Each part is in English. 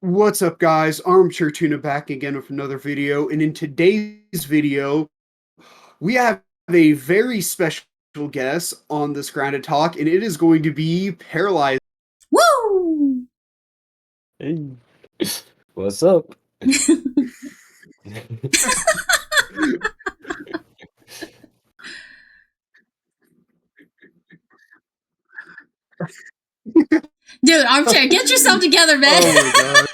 What's up, guys? Armchair Tuna back again with another video, and in today's video, we have a very special guest on this Grounded Talk, and it is going to be Paralyze. Woo! Hey, what's up? Dude, Armchair, get yourself together, man. Oh my god.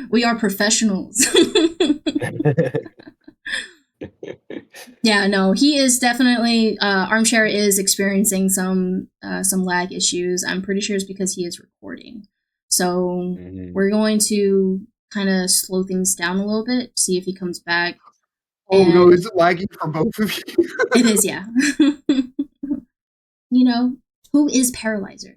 We are professionals. Yeah, no, he is definitely Armchair is experiencing some lag issues. I'm pretty sure it's because he is recording. So we're going to kind of slow things down a little bit, see if he comes back. Oh no, is it lagging for both of you? It is, yeah. You know, who is Paraly5er?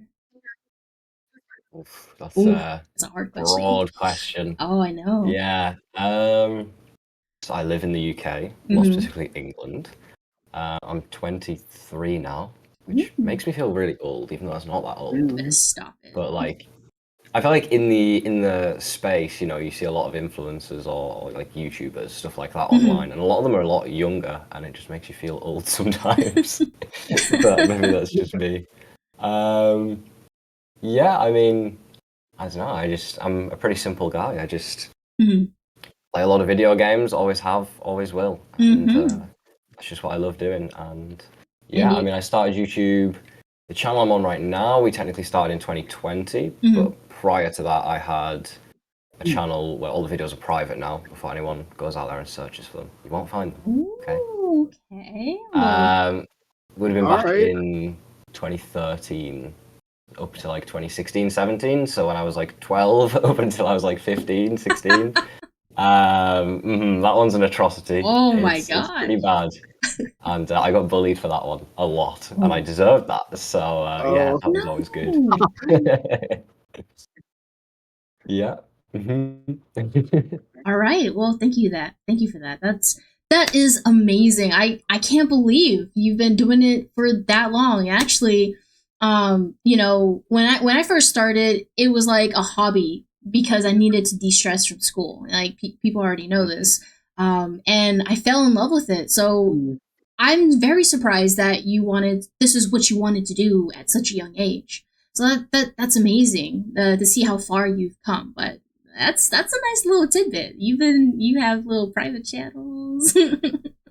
Oof, that's a hard question. Broad question. Oh, I know. Yeah. So I live in the UK, more specifically England. I'm 23 now, which makes me feel really old, even though it's not that old. Stop it. But like, I feel like in the space, you know, you see a lot of influencers or like YouTubers, stuff like that online, and a lot of them are a lot younger, and it just makes you feel old sometimes. But maybe that's just me. Yeah, I mean, I don't know. I'm a pretty simple guy. I just play a lot of video games. Always have, always will. And that's just what I love doing. And yeah, I mean, I started YouTube. The channel I'm on right now, we technically started in 2020, but prior to that, I had a channel where all the videos are private now. Before anyone goes out there and searches for them, you won't find them. Okay. Okay. Would have been back in 2013 up to like 2016, 17. So when I was like 12 up until I was like 15, 16. That one's an atrocity. Oh my god. It's pretty bad. And I got bullied for that one a lot, and I deserved that. So yeah, that was always good. Yeah. All right. Well, thank you for that. That is amazing. I can't believe you've been doing it for that long. Actually, you know, when I first started, it was like a hobby because I needed to de-stress from school. Like people already know this. And I fell in love with it. So I'm very surprised that this is what you wanted to do at such a young age. So that's amazing to see how far you've come. But that's a nice little tidbit. You have little private channels.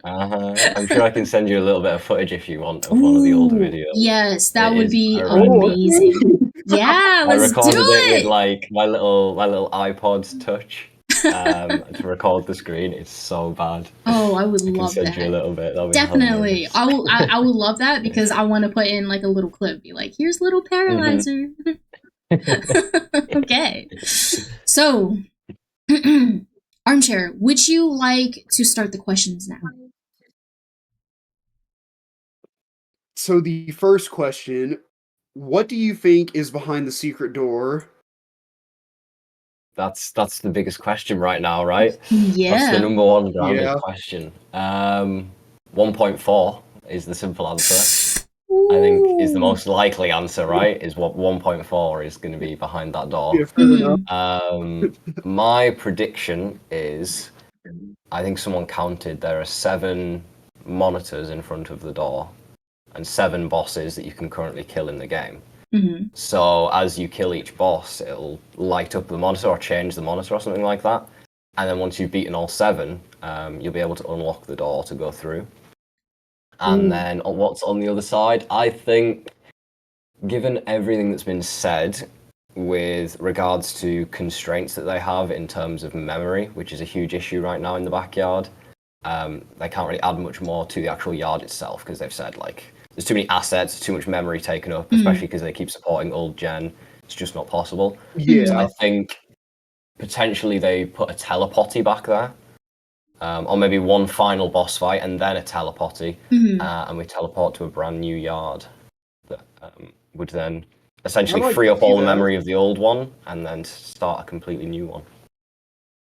I'm sure I can send you a little bit of footage if you want of one of the older videos. Yes, that would be amazing. Yeah, let's do it. I recorded it with like my little iPod Touch to record the screen. It's so bad. Oh, I would love that. I can send you a little bit. Definitely, I would love that because I want to put in like a little clip. Be like, here's little Paraly5er. Okay, so Armchair, would you like to start the questions now? So the first question, what do you think is behind the secret door? That's the biggest question right now, right? Yeah. That's the number one grounded question. 1.4 is the simple answer. I think is the most likely answer, right? Is what 1.4 is going to be behind that door. My prediction is, I think someone counted there are 7 monitors in front of the door and 7 bosses that you can currently kill in the game. So as you kill each boss, it'll light up the monitor or change the monitor or something like that. And then once you've beaten all 7, you'll be able to unlock the door to go through. And then what's on the other side? I think, given everything that's been said with regards to constraints that they have in terms of memory, which is a huge issue right now in the backyard, they can't really add much more to the actual yard itself because they've said, like, there's too many assets, too much memory taken up, especially because they keep supporting old gen. It's just not possible. Yeah. So I think potentially they put a telepotty back there. Or maybe one final boss fight and then a telepotty, and we teleport to a brand new yard that would then essentially free up all the memory of the old one and then start a completely new one.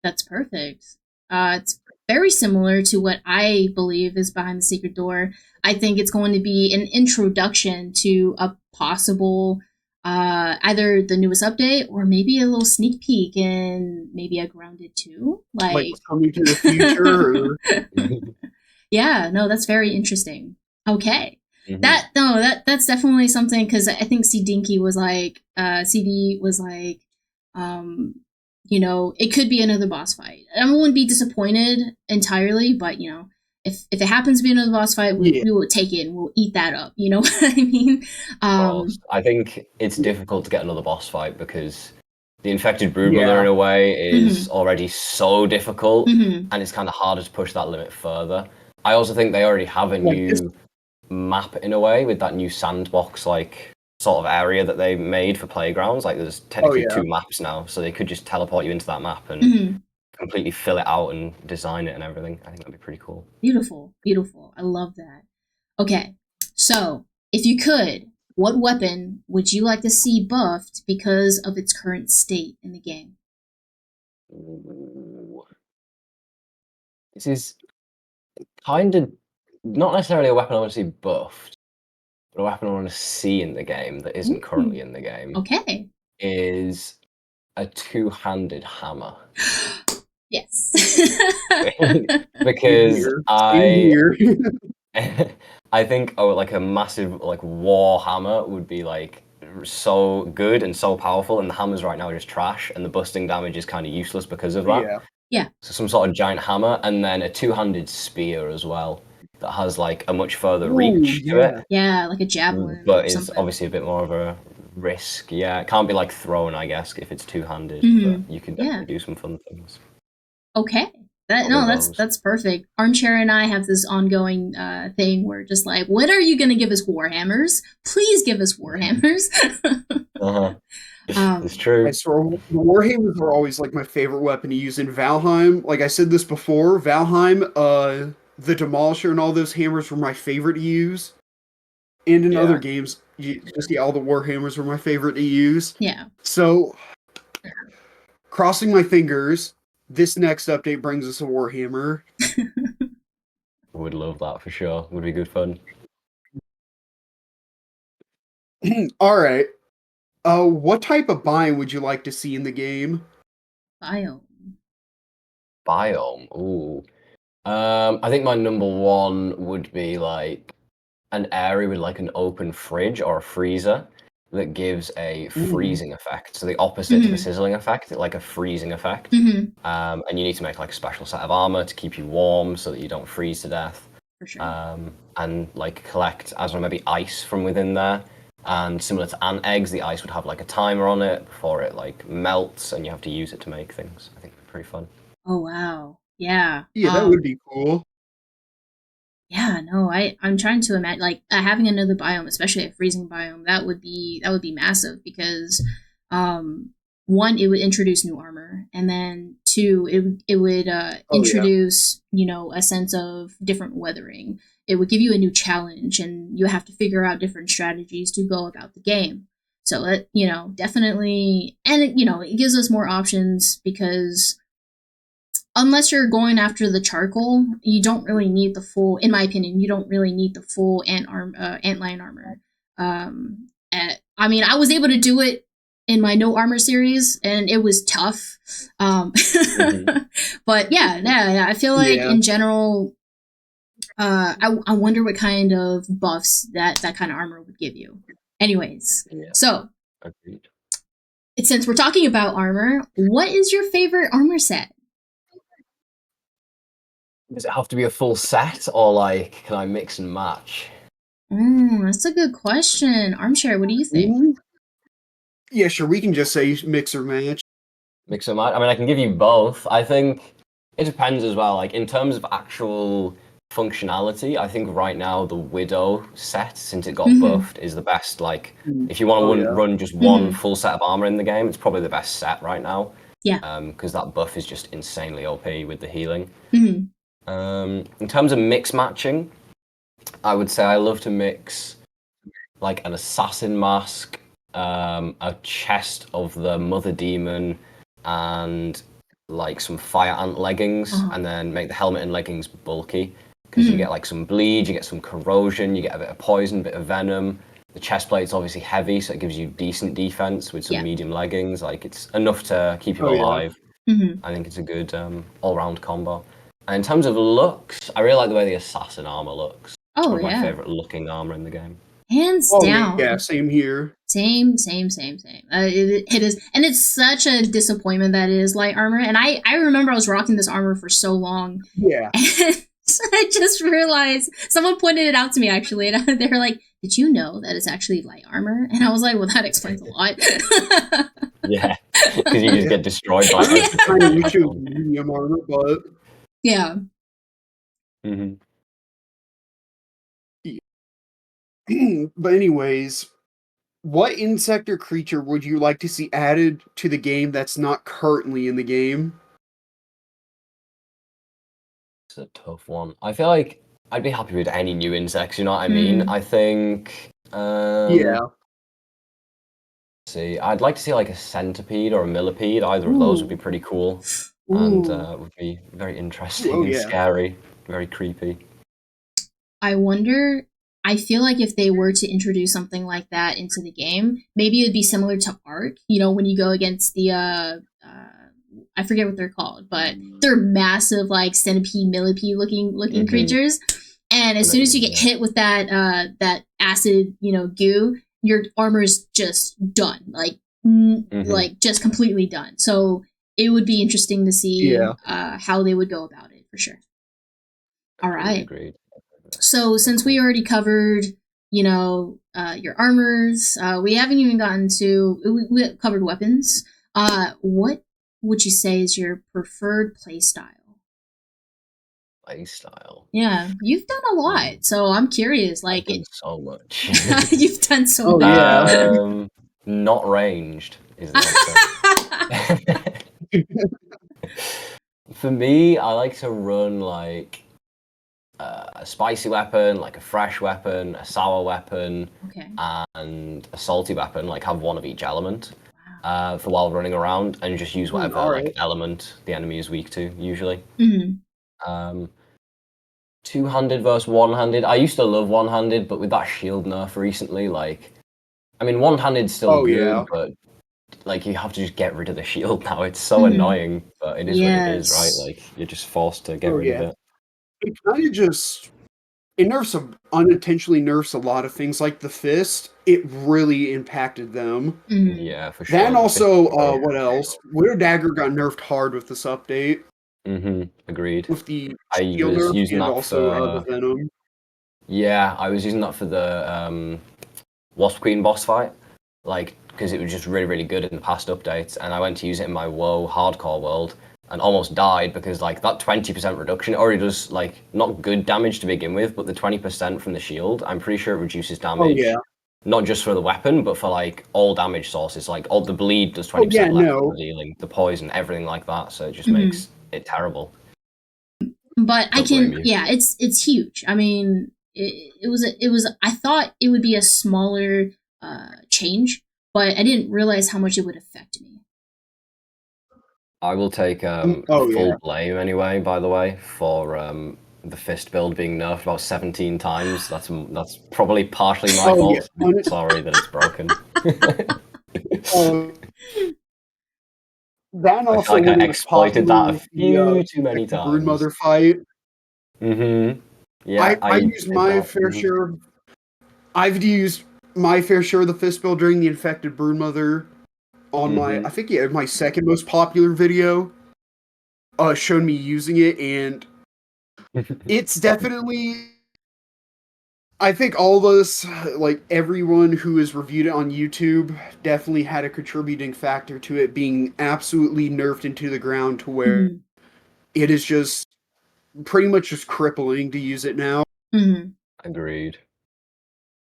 That's perfect. It's very similar to what I believe is behind the secret door. I think it's going to be an introduction to a possible either the newest update or maybe a little sneak peek in maybe a Grounded 2. Like coming to the future? Or... Yeah, no, that's very interesting. Okay. Mm-hmm. That's definitely something, because I think CD was like, you know, it could be another boss fight. I wouldn't be disappointed entirely, but you know, if it happens to be another boss fight, we will take it and we'll eat that up. You know what I mean? I think it's difficult to get another boss fight because the infected broodmother in a way is already so difficult, and it's kind of harder to push that limit further. I also think they already have a new map in a way with that new sandbox like sort of area that they made for playgrounds. Like there's technically 2 maps now, so they could just teleport you into that map and completely fill it out and design it and everything. I think that'd be pretty cool. Beautiful, beautiful. I love that. Okay, so if you could, what weapon would you like to see buffed because of its current state in the game? Ooh. This is kind of not necessarily a weapon I want to see buffed, but a weapon I want to see in the game that isn't currently in the game. Okay. Is a 2-handed hammer. Yes. Because I think like a massive like war hammer would be like so good and so powerful, and the hammers right now are just trash, and the busting damage is kind of useless because of that. Yeah. So some sort of giant hammer, and then a 2-handed spear as well that has like a much further reach to it. Yeah, like a javelin. But it's obviously a bit more of a risk. Yeah, it can't be like thrown, I guess, if it's 2-handed. But you can definitely do some fun things. Okay. That's perfect. Armchair and I have this ongoing thing where just like, when are you going to give us Warhammers? Please give us Warhammers. It's true. The Warhammers were always like my favorite weapon to use in Valheim. Like I said this before, Valheim, the Demolisher and all those hammers were my favorite to use. And in other games, all the Warhammers were my favorite to use. Yeah. So, crossing my fingers, this next update brings us a Warhammer. Would love that for sure. Would be good fun. All right. What type of biome would you like to see in the game? Biome. Ooh. I think my number 1 would be like an area with like an open fridge or a freezer that gives a freezing effect. So the opposite to the sizzling effect, like a freezing effect. And you need to make like a special set of armor to keep you warm so that you don't freeze to death. For sure. And like collect, I don't know, maybe ice from within there. And similar to ant eggs, the ice would have like a timer on it before it like melts, and you have to use it to make things. I think it'd be pretty fun. Oh wow. Yeah. Yeah, that would be cool. Yeah, no, I'm trying to imagine like having another biome, especially a freezing biome. That would be massive because, 1, it would introduce new armor, and then 2, it would introduce a sense of different weathering. It would give you a new challenge, and you have to figure out different strategies to go about the game. So it definitely, and it gives us more options because, unless you're going after the charcoal, you don't really need the full. In my opinion, you don't really need the full antlion armor. I mean, I was able to do it in my no armor series, and it was tough. But yeah, I feel like in general, I wonder what kind of buffs that kind of armor would give you. Anyways, so since we're talking about armor, what is your favorite armor set? Does it have to be a full set, or like can I mix and match? That's a good question. Armchair, what do you think? Yeah, sure. We can just say mix or match. Mix and match. I mean, I can give you both. I think it depends as well. Like in terms of actual functionality, I think right now the Widow set, since it got buffed, is the best. Like if you want to run just one full set of armor in the game, it's probably the best set right now. Yeah. Because that buff is just insanely OP with the healing. In terms of mix matching, I would say I love to mix like an assassin mask, a chest of the mother demon, and like some fire ant leggings, and then make the helmet and leggings bulky because you get like some bleed, you get some corrosion, you get a bit of poison, bit of venom, The chest plate's obviously heavy, so it gives you decent defense with some medium leggings. Like, it's enough to keep you alive. I think it's a good all-round combo. And in terms of looks, I really like the way the assassin armor looks. It's one of my favorite looking armor in the game. Hands down. Yeah, same here. Same. It is, and it's such a disappointment that it is light armor. And I remember I was rocking this armor for so long. Yeah. And I just realized, someone pointed it out to me actually, and they were like, "Did you know that it's actually light armor?" And I was like, "Well, that explains a lot." Yeah, because you just get destroyed by medium armor, but yeah. But anyways, what insect or creature would you like to see added to the game that's not currently in the game? It's a tough one. I feel like I'd be happy with any new insects, you know what I mean? I think... yeah. See, I'd like to see like a centipede or a millipede. Either of those would be pretty cool. And would be very interesting and scary. Very creepy. I wonder... I feel like if they were to introduce something like that into the game, maybe it'd be similar to Ark. You know, when you go against the I forget what they're called, but they're massive, like centipede, millipede looking creatures. And as soon as you get hit with that acid, goo, your armor is just done, like just completely done. So it would be interesting to see how they would go about it for sure. All right. Agreed. So since we already covered, your armors, we haven't even gotten to, we covered weapons. What would you say is your preferred playstyle? Playstyle? Yeah, you've done a lot, so I'm curious. Like, I've done so much. You've done so much. Yeah. Not ranged is the answer. For me, I like to run like a spicy weapon, like a fresh weapon, a sour weapon, and a salty weapon. Like have one of each element for while running around, and just use whatever element the enemy is weak to. Usually, two-handed versus one-handed. I used to love one-handed, but with that shield nerf recently, one-handed's still good, but like you have to just get rid of the shield now. It's so annoying, but it is what it is, right? Like you're just forced to get rid of it. It kind of just unintentionally nerfs a lot of things, like the fist. It really impacted them. Yeah, for sure. Then also, what else? Widow Dagger got nerfed hard with this update. Agreed. With the I was using that also the Venom. Yeah, I was using that for the Wasp Queen boss fight, like because it was just really, really good in the past updates, and I went to use it in my WoW hardcore world and almost died because like that 20% reduction already does like not good damage to begin with, but the 20% from the shield, I'm pretty sure it reduces damage. Not just for the weapon, but for like all damage sources. Like all the bleed does 20% less than the dealing, the poison, everything like that. So it just makes it terrible. But it's huge. I mean, it was. I thought it would be a smaller change, but I didn't realize how much it would affect me. I will take full blame anyway, by the way, for the fist build being nerfed about 17 times. That's probably partially my fault. Yeah. Sorry that it's broken. That also I exploited that a few too many times. Broodmother fight. Yeah, I used my fair share. I've used my fair share of the fist build during the infected Broodmother. On my second most popular video, showed me using it, and it's definitely, I think all of us, like everyone who has reviewed it on YouTube, definitely had a contributing factor to it being absolutely nerfed into the ground to where it is just pretty much just crippling to use it now. Agreed.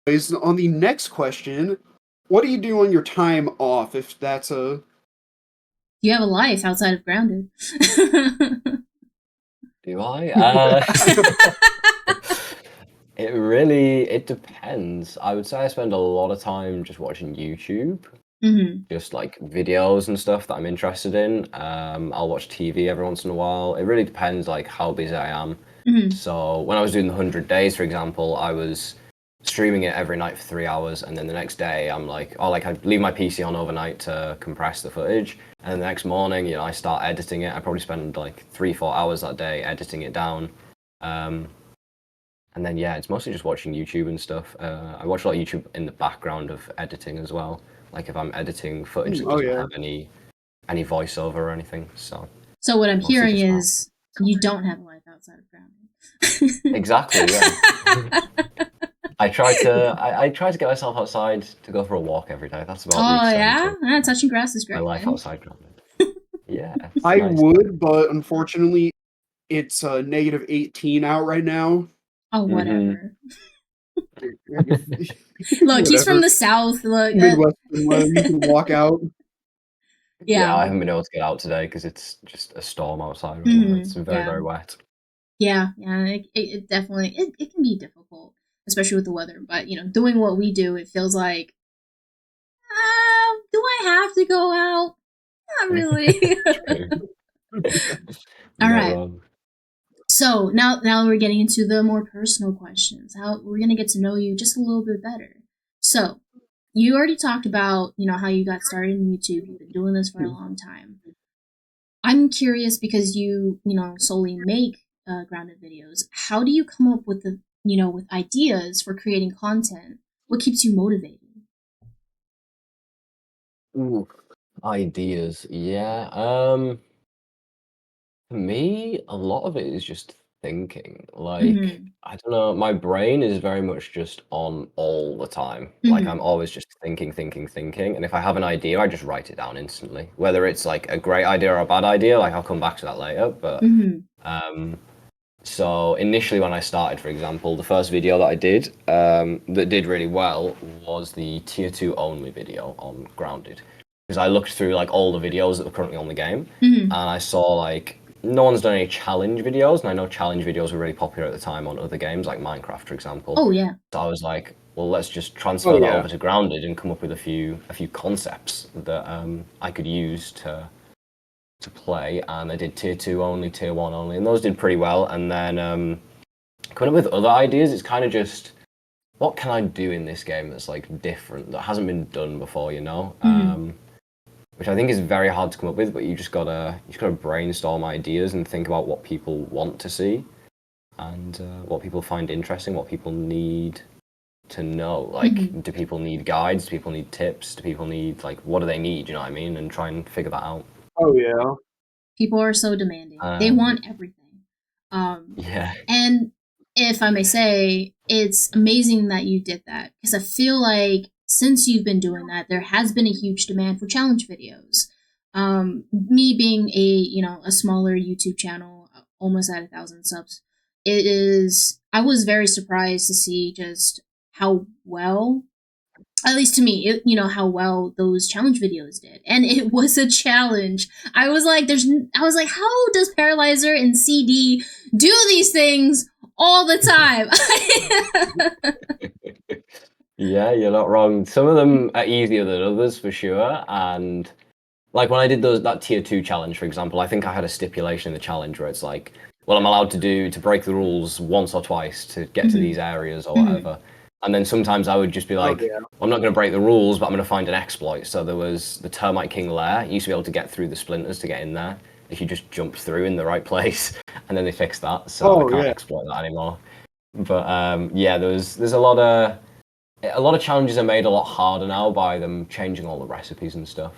On the next question, what do you do on your time off, if that's a... You have a life outside of Grounded. Do I? It depends. I would say I spend a lot of time just watching YouTube. Just like videos and stuff that I'm interested in. I'll watch TV every once in a while. It really depends like how busy I am. So when I was doing the 100 days, for example, I was streaming it every night for 3 hours, and then the next day I'm like, oh, like I leave my PC on overnight to compress the footage, and then the next morning, you know, I start editing it. I probably spend like 3-4 hours that day editing it down. And then yeah, it's mostly just watching YouTube and stuff. I watch a lot of YouTube in the background of editing as well. Like if I'm editing footage that doesn't have any voiceover or anything. So what I'm hearing is you don't have a life outside of grounding. Exactly, yeah. I try to get myself outside to go for a walk every day. That's about the extent of touching grass is great. My life outside grounding. Yeah. I would, but unfortunately, it's negative 18 out right now. Oh, whatever. Look, he's from the south. Look, Midwestern weather. You can walk out. Yeah, I haven't been able to get out today because it's just a storm outside right now. It's very, very wet. Yeah, it definitely it can be difficult, especially with the weather. But you know, doing what we do, it feels like, do I have to go out? Not really. All right. So now we're getting into the more personal questions. How we're gonna get to know you just a little bit better. So you already talked about, you know, how you got started in YouTube. You've been doing this for a long time. I'm curious because you know, solely make grounded videos. How do you come up with with ideas for creating content? What keeps you motivated? Ooh, ideas, yeah. For me, a lot of it is just thinking. Like, I don't know, my brain is very much just on all the time. Like, I'm always just thinking. And if I have an idea, I just write it down instantly. Whether it's like a great idea or a bad idea, like I'll come back to that later. But so initially when I started, for example, the first video that I did that did really well was the tier 2 only video on Grounded. Because I looked through like all the videos that were currently on the game, and I saw like no one's done any challenge videos, and I know challenge videos were really popular at the time on other games like Minecraft, for example. Oh yeah. So I was like, well, let's just transfer that over to Grounded and come up with a few concepts that I could use to play. And I did tier 2 only, tier 1 only, and those did pretty well. And then coming up with other ideas, it's kind of just, what can I do in this game that's like different, that hasn't been done before, you know? Which I think is very hard to come up with, but you just gotta brainstorm ideas and think about what people want to see, and what people find interesting, what people need to know. Like, do people need guides? Do people need tips? Do people need, like, what do they need? You know what I mean? And try and figure that out. Oh yeah. People are so demanding. They want everything. Yeah. And if I may say, it's amazing that you did that, because I feel like since you've been doing that, there has been a huge demand for challenge videos. Me being a smaller YouTube channel, almost at 1,000 subs, I was very surprised to see just how well, at least to me, how well those challenge videos did. And it was a challenge. I was like, how does Paraly5er and CD do these things all the time? Yeah, you're not wrong. Some of them are easier than others for sure. And like when I did that tier 2 challenge, for example, I think I had a stipulation in the challenge where it's like, well, I'm allowed to break the rules once or twice to get to these areas or whatever. And then sometimes I would just be like, I'm not going to break the rules, but I'm going to find an exploit. So there was the Termite King lair. You used to be able to get through the splinters to get in there if you just jumped through in the right place. And then they fixed that, so I can't exploit that anymore. But yeah, there's a lot of challenges are made a lot harder now by them changing all the recipes and stuff,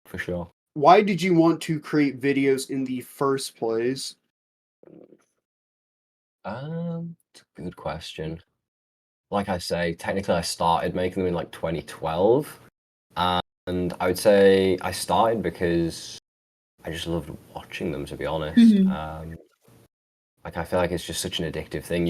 for sure. Why did you want to create videos in the first place? It's a good question. Like I say, technically I started making them in like 2012, and I would say I started because I just loved watching them, to be honest. Like I feel like it's just such an addictive thing.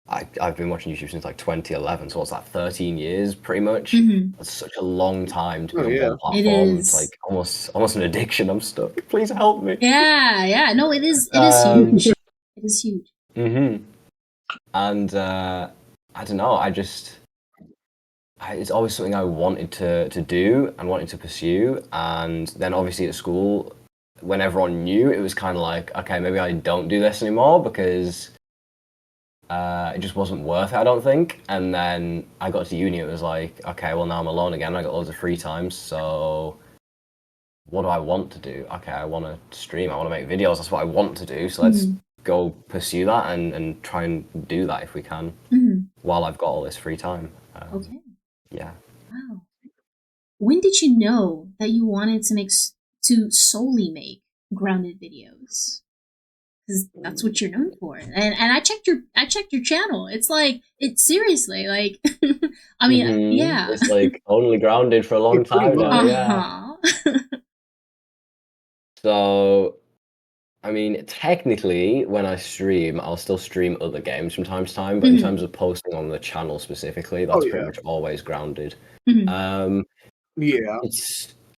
I've been watching YouTube since like 2011, so what's that, 13 years pretty much? That's such a long time to be on one platform. It is. It's like almost an addiction. I'm stuck. Please help me. Yeah. No, it is huge. It is huge. And I don't know, it's always something I wanted to do and wanted to pursue. And then obviously at school, when everyone knew, it was kind of like, okay, maybe I don't do this anymore because it just wasn't worth it, I don't think. And then I got to uni, it was like, okay, well now I'm alone again. I got loads of free time, so what do I want to do? Okay, I want to stream. I want to make videos. That's what I want to do. So let's go pursue that and try and do that if we can while I've got all this free time. Okay. Yeah. Wow. When did you know that you wanted to solely make grounded videos? Because that's what you're known for. And I checked your channel. It's like, it's seriously like, I mean, yeah. It's like only grounded for a long time now. Yeah. So, I mean, technically, when I stream, I'll still stream other games from time to time. But in terms of posting on the channel specifically, that's pretty much always grounded. Yeah.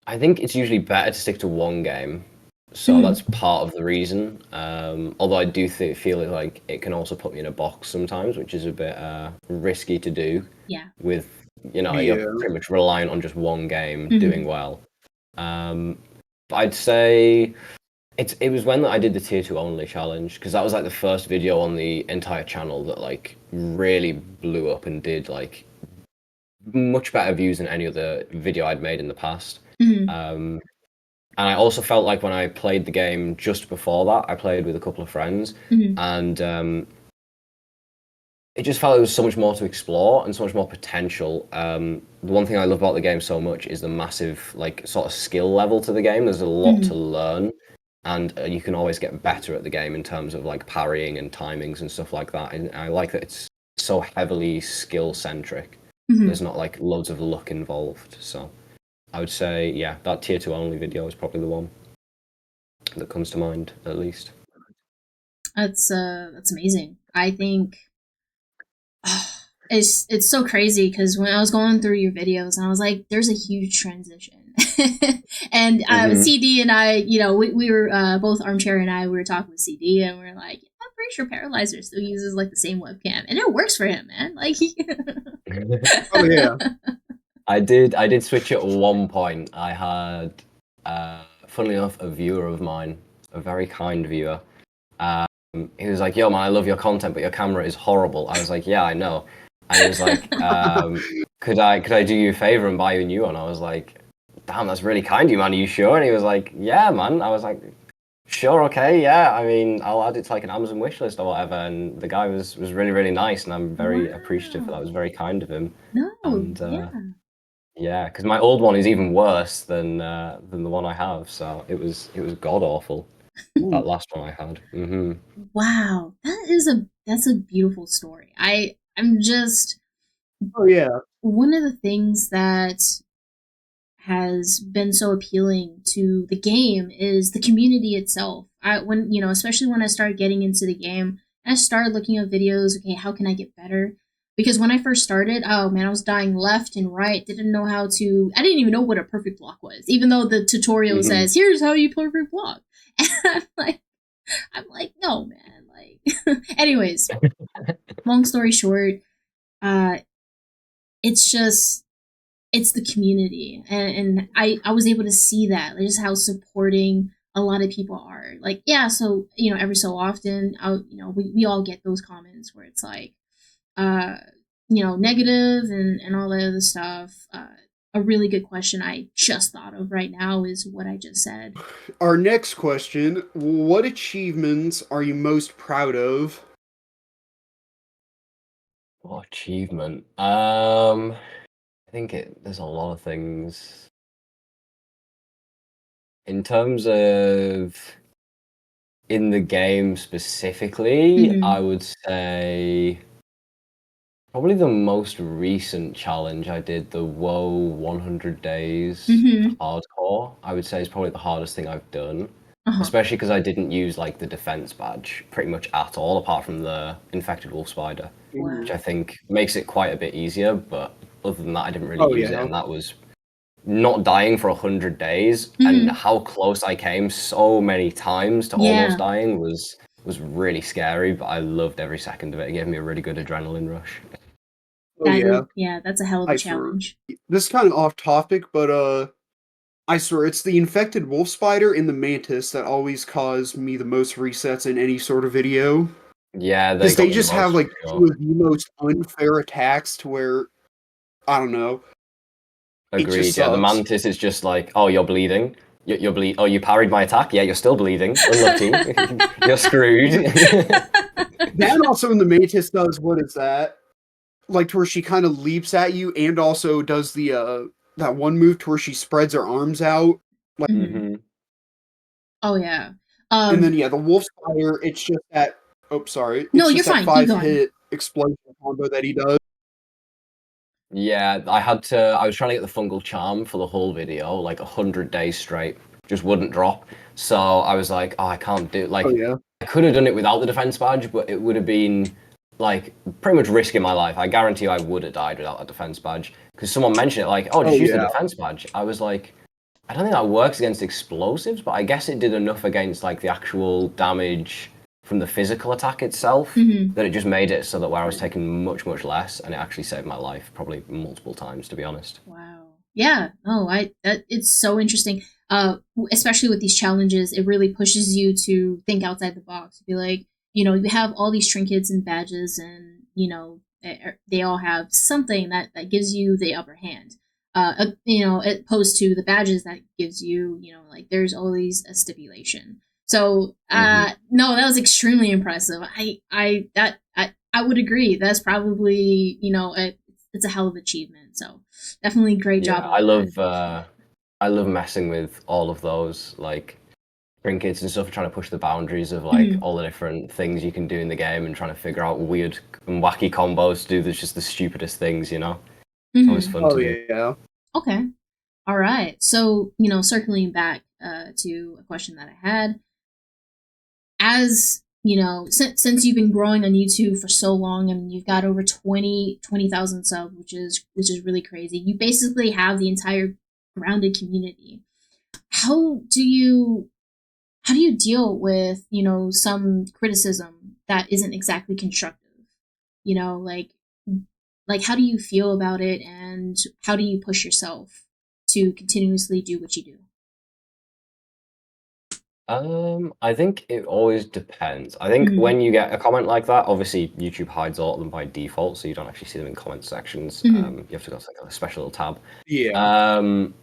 I think it's usually better to stick to one game. So that's part of the reason. Although I do feel it like it can also put me in a box sometimes, which is a bit risky to do. Yeah. With you're pretty much reliant on just one game doing well. But I'd say it was when I did the tier 2 only challenge, because that was like the first video on the entire channel that like really blew up and did like much better views than any other video I'd made in the past. And I also felt like when I played the game just before that, I played with a couple of friends, and it just felt there was so much more to explore and so much more potential. The one thing I love about the game so much is the massive like sort of skill level to the game. There's a lot to learn, and you can always get better at the game in terms of like parrying and timings and stuff like that. And I like that it's so heavily skill centric. There's not like loads of luck involved. So I would say, yeah, that tier 2 only video is probably the one that comes to mind, at least. That's amazing. I think it's so crazy because when I was going through your videos, and I was like, there's a huge transition. And CD and I, you know, we were both Armchair and I, we were talking with CD, and we are like, I'm pretty sure Paraly5er still uses like the same webcam, and it works for him, man. Like, oh yeah. I did switch at one point. I had, funnily enough, a viewer of mine, a very kind viewer. He was like, "Yo, man, I love your content, but your camera is horrible." I was like, "Yeah, I know." And he was like, "Could I do you a favor and buy you a new one?" I was like, "Damn, that's really kind of you, man. Are you sure?" And he was like, "Yeah, man." I was like, "Sure, okay, yeah. I mean, I'll add it to like an Amazon wish list or whatever." And the guy was really, really nice, and I'm very appreciative for that. It was very kind of him. No, and, yeah, because my old one is even worse than the one I have. So it was god awful. That last one I had. Wow, that's a beautiful story. I'm just Oh yeah. one of the things that has been so appealing to the game is the community itself. Especially when I started getting into the game, I started looking at videos. Okay, how can I get better? Because when I first started, oh man, I was dying left and right. I didn't even know what a perfect block was, even though the tutorial says, "Here's how you perfect block." And I'm like, no, man. Like, anyways, long story short, it's the community, and I was able to see that, like, just how supporting a lot of people are. Like, yeah, so every so often, we all get those comments where it's like, negative and all that other stuff. A really good question I just thought of right now is what I just said. Our next question, what achievements are you most proud of? What achievement? I think there's a lot of things. In terms of in the game specifically, I would say probably the most recent challenge I did, the WoW 100 days hardcore, I would say is probably the hardest thing I've done. Especially because I didn't use like the defense badge pretty much at all, apart from the infected wolf spider, which I think makes it quite a bit easier. But other than that, I didn't really use it, and that was not dying for 100 days. And how close I came so many times to almost dying was really scary. But I loved every second of it. It gave me a really good adrenaline rush. That's a hell of a challenge. This is kind of off topic, but I swear it's the infected wolf spider and the mantis that always cause me the most resets in any sort of video. Yeah, they because got they me the just have most like for two sure. of the most unfair attacks to where I don't know. It just Agreed. Yeah, the sucks. mantis is just like, oh, you're bleeding. You're bleed. Oh, you parried my attack. Yeah, you're still bleeding. Unlucky. You're screwed. That also in the Mantis does what is that? Like to where she kind of leaps at you and also does the that one move to where she spreads her arms out. Like Mhm. hmm Oh yeah. and then yeah, the Wolf's Fire, it's just that oh sorry. No, It's you're just that fine. Keep five going. hit explosion combo that he does. Yeah, I had to. I was trying to get the fungal charm for the whole video, like 100 days straight, just wouldn't drop. So I was like, oh, I can't do. Oh Like, yeah. I could have done it without the defense badge, but it would have been like pretty much risking my life. I guarantee you, I would have died without a defense badge because someone mentioned it, like, oh, just Oh use the yeah. defense badge. I was like, I don't think that works against explosives, but I guess it did enough against like the actual damage from the physical attack itself Mhm. that it just made it so that where I was taking much less, and it actually saved my life probably multiple times, to be honest. Wow. Yeah. Oh, that it's so interesting. Especially with these challenges, it really pushes you to think outside the box. Be like, you have all these trinkets and badges, and they all have something that gives you the upper hand. Opposed to the badges that gives you, like there's always a stipulation. So, hmm no, that was extremely impressive. I would agree. That's probably it's a hell of an achievement. So definitely great Yeah, job on that. I love messing with all of those like trinkets and stuff, trying to push the boundaries of like Mhm. all the different things you can do in the game and trying to figure out weird and wacky combos to do that's just the stupidest things, you know? It's always Mhm. fun Oh to do. yeah. Okay. All right. So, circling back to a question that I had, as since you've been growing on YouTube for so long, and you've got over 20,000 subs, which is really crazy. You basically have the entire grounded community. How do you how do you deal with some criticism that isn't exactly constructive? You know, like how do you feel about it, and how do you push yourself to continuously do what you do? I think it always depends. I think Mm-hmm. when you get a comment like that, obviously YouTube hides all of them by default, so you don't actually see them in comment sections. Mm-hmm. You have to go to like a special little tab. Yeah. Um,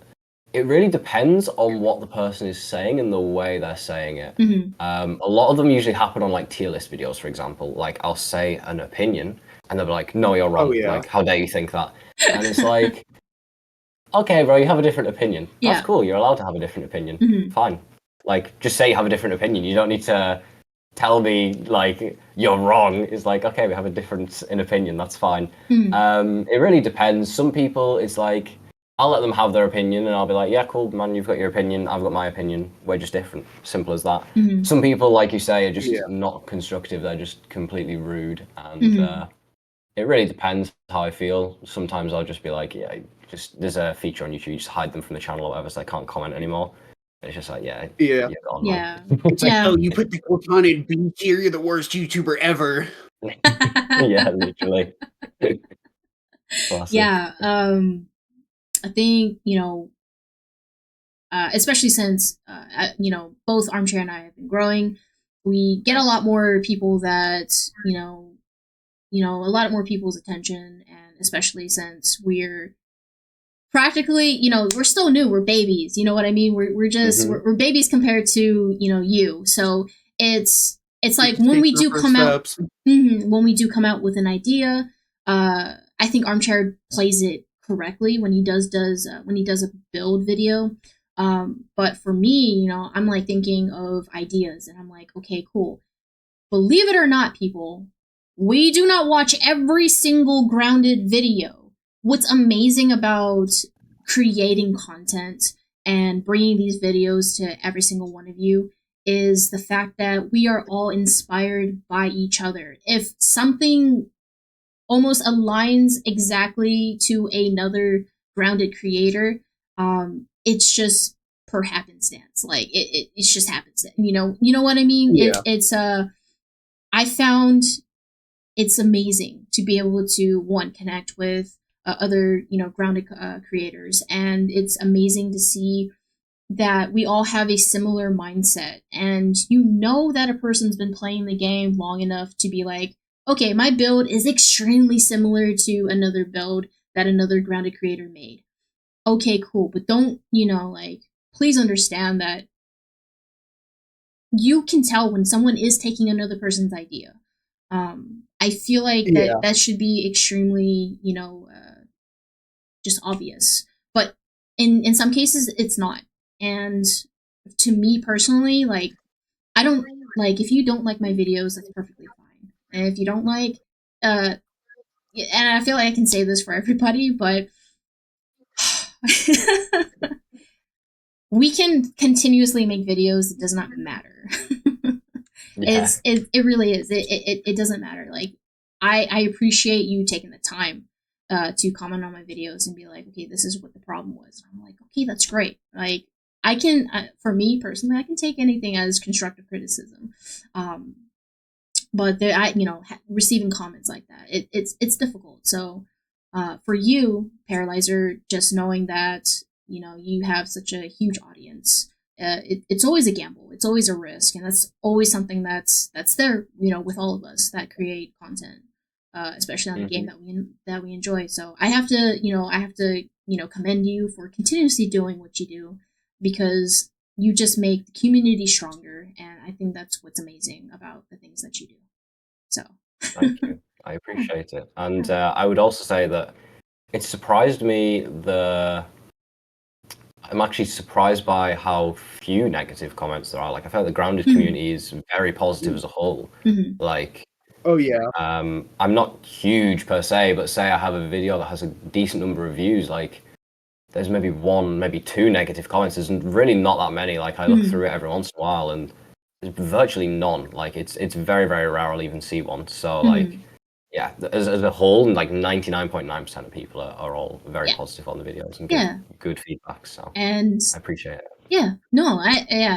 it really depends on what the person is saying and the way they're saying it. Mm-hmm. A lot of them usually happen on like tier list videos, for example. Like I'll say an opinion, and they'll be like, "No, you're Oh wrong. yeah. Like, how dare you think that?" And it's like, okay, bro, you have a different opinion. That's Yeah. cool. You're allowed to have a different opinion. Mm-hmm. Fine. Like, just say you have a different opinion. You don't need to tell me like you're wrong. It's like, okay, we have a difference in opinion. That's fine. Mm-hmm. It really depends. Some people, it's like I'll let them have their opinion, and I'll be like, yeah, cool, man. You've got your opinion. I've got my opinion. We're just different. Simple as that. Mm-hmm. Some people, like you say, are Yeah. just not constructive. They're just completely rude, and Mm-hmm. it really depends how I feel. Sometimes I'll just be like, yeah, just there's a feature on YouTube, you just hide them from the channel or whatever, so they can't comment anymore. And it's just like, yeah, Yeah. you're gone, Yeah. man. It's like, Yeah. oh, you put the Cortana in B tier, you're the worst YouTuber ever. Yeah, literally. Classic. Yeah. I think especially since both Armchair and I have been growing, we get a lot more people that a lot more people's attention, and especially since we're practically, we're still new, we're babies, you know what I mean? We're just hmm we're babies compared to you. So it's We're like just when we taking our do first come out, steps. when we do come out with an idea, I think Armchair plays it correctly when he does a build video. But for me, I'm like thinking of ideas, and I'm like, okay, cool. Believe it or not, people, we do not watch every single grounded video. What's amazing about creating content and bringing these videos to every single one of you is the fact that we are all inspired by each other. If something almost aligns exactly to another grounded creator, it's just per happenstance. Like it's just happenstance. You know what I mean? Yeah. It's I found it's amazing to be able to one connect with other grounded creators, and it's amazing to see that we all have a similar mindset, and you know that a person's been playing the game long enough to be like, okay, my build is extremely similar to another build that another grounded creator made. Okay, cool, but don't, like, please understand that you can tell when someone is taking another person's idea. I feel like that should be extremely, just obvious. But in some cases, it's not. And to me personally, like, I don't like, if you don't like my videos, that's perfectly fine. And if you don't like, and I feel like I can say this for everybody, but we can continuously make videos. It does not matter. Yeah. It really is. It doesn't matter. Like, I appreciate you taking the time to comment on my videos and be like, okay, this is what the problem was. And I'm like, okay, that's great. Like, I can, for me personally, I can take anything as constructive criticism. But receiving comments like that, it's difficult. So, for you, Paraly5er, just knowing that you have such a huge audience, it's always a gamble. It's always a risk, and that's always something that's there, with all of us that create content, especially on the game that we enjoy. So I have to commend you for continuously doing what you do, because you just make the community stronger, and I think that's what's amazing about the things that you do. So thank you. I appreciate it. And I would also say that it surprised me I'm actually surprised by how few negative comments there are. Like, I felt the grounded community is very positive as a whole. Like, oh yeah, I'm not huge per se, but say I have a video that has a decent number of views, like, there's maybe one, maybe two negative comments. There's really not that many. Like, I look through it every once in a while, and there's virtually none. Like, it's very, very rare I'll even see one. So, like, yeah, as a whole, like 99.9% of people are all very positive on the videos and give good feedback. So, and I appreciate it. Yeah, no,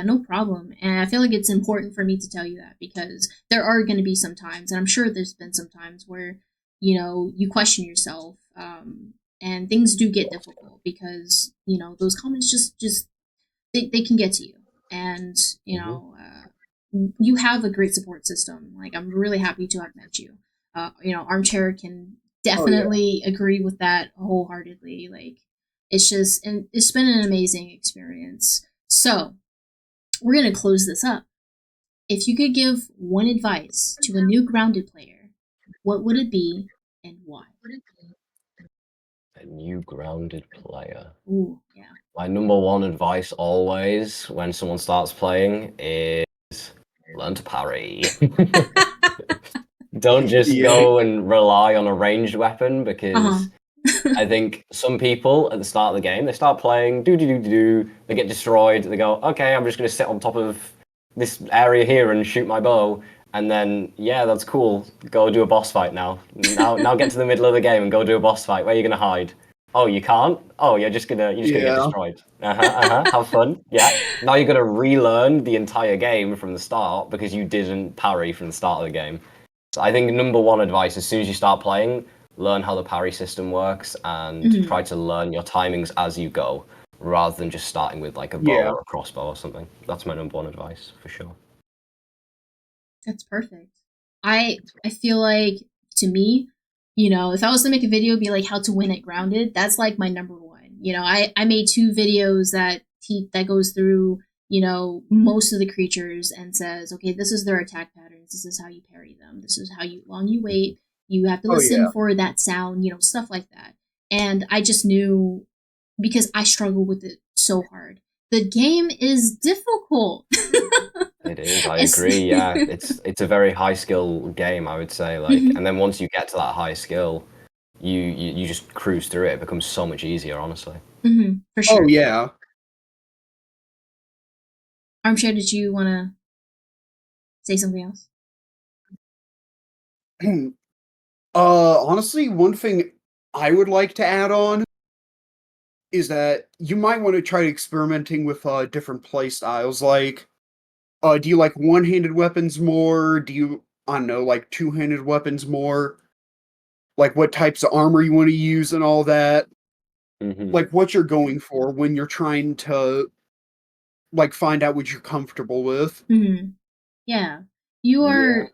no problem. And I feel like it's important for me to tell you that, because there are going to be some times, and I'm sure there's been some times where, you question yourself, and things do get difficult, because, those comments just they can get to you. And, you have a great support system. Like, I'm really happy to have met you. Armchair can definitely agree with that wholeheartedly. Like, and it's been an amazing experience. So, we're going to close this up. If you could give one advice to a new grounded player, what would it be and why? A new grounded player. Ooh, yeah. My number one advice always when someone starts playing is learn to parry. Don't just go and rely on a ranged weapon, because I think some people at the start of the game, they start playing, they get destroyed, they go, okay, I'm just going to sit on top of this area here and shoot my bow, and then, yeah, that's cool, go do a boss fight now. Now get to the middle of the game and go do a boss fight. Where are you going to hide? Oh, you can't? Oh, you're just gonna get destroyed. Have fun. Yeah. Now you're gonna relearn the entire game from the start because you didn't parry from the start of the game. So I think number one advice, as soon as you start playing, learn how the parry system works and try to learn your timings as you go, rather than just starting with like a bow or a crossbow or something. That's my number one advice for sure. That's perfect. I feel like, to me, if I was to make a video, be like how to win at grounded, that's like my number one. I made 2 videos that goes through, most of the creatures and says, okay, this is their attack patterns. This is how you parry them. This is how long you wait. You have to listen for that sound, stuff like that. And I just knew, because I struggle with it so hard. The game is difficult. It is. I agree. Yeah, it's a very high skill game, I would say. Like, and then once you get to that high skill, you just cruise through it. It becomes so much easier, honestly. For sure. Oh yeah. Armchair, did you want to say something else? Honestly, one thing I would like to add on is that you might want to try experimenting with different play styles. Like, do you like one-handed weapons more? Do you, I don't know, like two-handed weapons more? Like, what types of armor you want to use and all that? Like, what you're going for when you're trying to like find out what you're comfortable with. Mm-hmm. Yeah, you are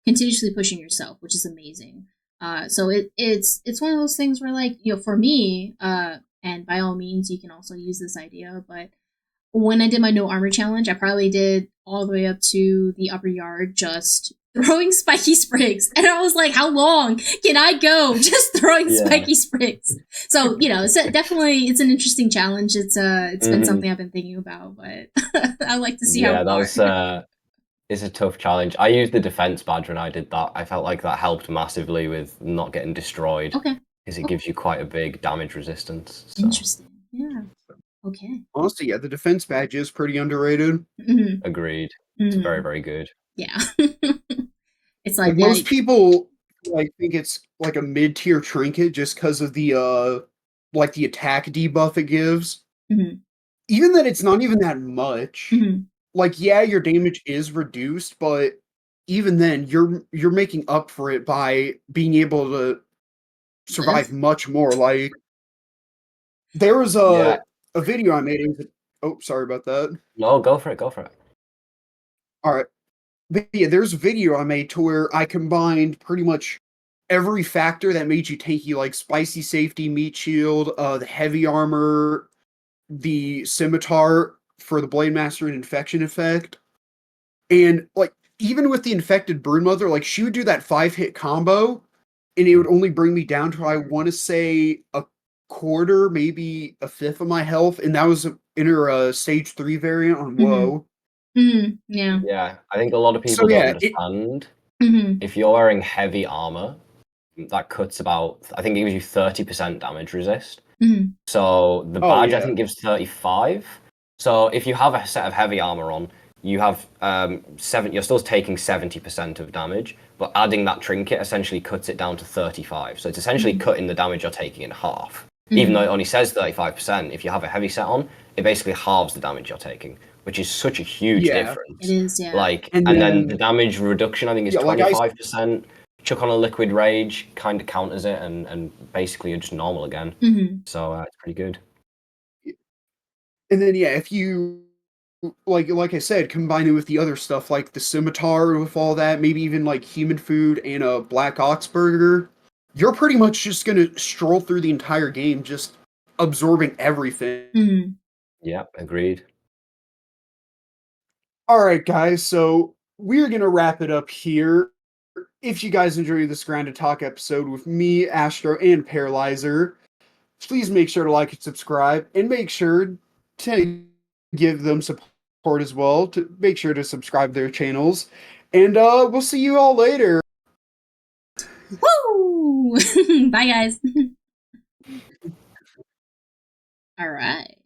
continuously pushing yourself, which is amazing. So it's one of those things where, like, for me, and by all means, you can also use this idea, but when I did my no armor challenge, I probably did all the way up to the upper yard just throwing spiky sprigs. And I was like, how long can I go just throwing spiky sprigs? So, definitely it's an interesting challenge. It's been something I've been thinking about, but I like to see how that was it's a tough challenge. I used the defense badge when I did that. I felt like that helped massively with not getting destroyed. Okay. Because it gives you quite a big damage resistance. So. Interesting. Yeah. Okay. Honestly, yeah, the defense badge is pretty underrated. Mm-hmm. Agreed. Mm-hmm. It's very, very good. Yeah. It's like most people like think it's like a mid-tier trinket just because of the like the attack debuff it gives. Mm-hmm. Even that it's not even that much. Mm-hmm. Like, yeah, your damage is reduced, but even then, you're making up for it by being able to survive much more. Like, there was a video I made. Oh, sorry about that. No, go for it. Go for it. All right. But yeah, there's a video I made to where I combined pretty much every factor that made you tanky, like spicy safety, meat shield, the heavy armor, the scimitar for the blade master and infection effect. And like even with the infected broodmother, like she would do that 5-hit combo, and it would only bring me down to, I want to say, a quarter, maybe a fifth of my health, and that was in her stage 3 variant on Woe. Mm-hmm. Yeah. Yeah, I think a lot of people don't understand. If you're wearing heavy armor, that cuts about, I think it gives you 30% damage resist. So the badge, I think, gives 35. So if you have a set of heavy armor on, you have you're still taking 70% of damage, but adding that trinket essentially cuts it down to 35. So it's essentially cutting the damage you're taking in half. Even though it only says 35%, if you have a heavy set on, it basically halves the damage you're taking, which is such a huge difference. It is, yeah. Like, and then the damage reduction, I think, is 25%. Chuck on a liquid rage, kind of counters it, and basically you're just normal again. So it's pretty good. And then if you like I said, combine it with the other stuff like the scimitar with all that, maybe even like human food and a black ox burger, you're pretty much just gonna stroll through the entire game just absorbing everything. Yeah, agreed. Alright guys, so we're gonna wrap it up here. If you guys enjoyed this Grounded Talk episode with me, Astro, and Paraly5er, please make sure to like and subscribe, and make sure to give them support as well, to make sure to subscribe to their channels. And we'll see you all later. Woo! Bye, guys. All right.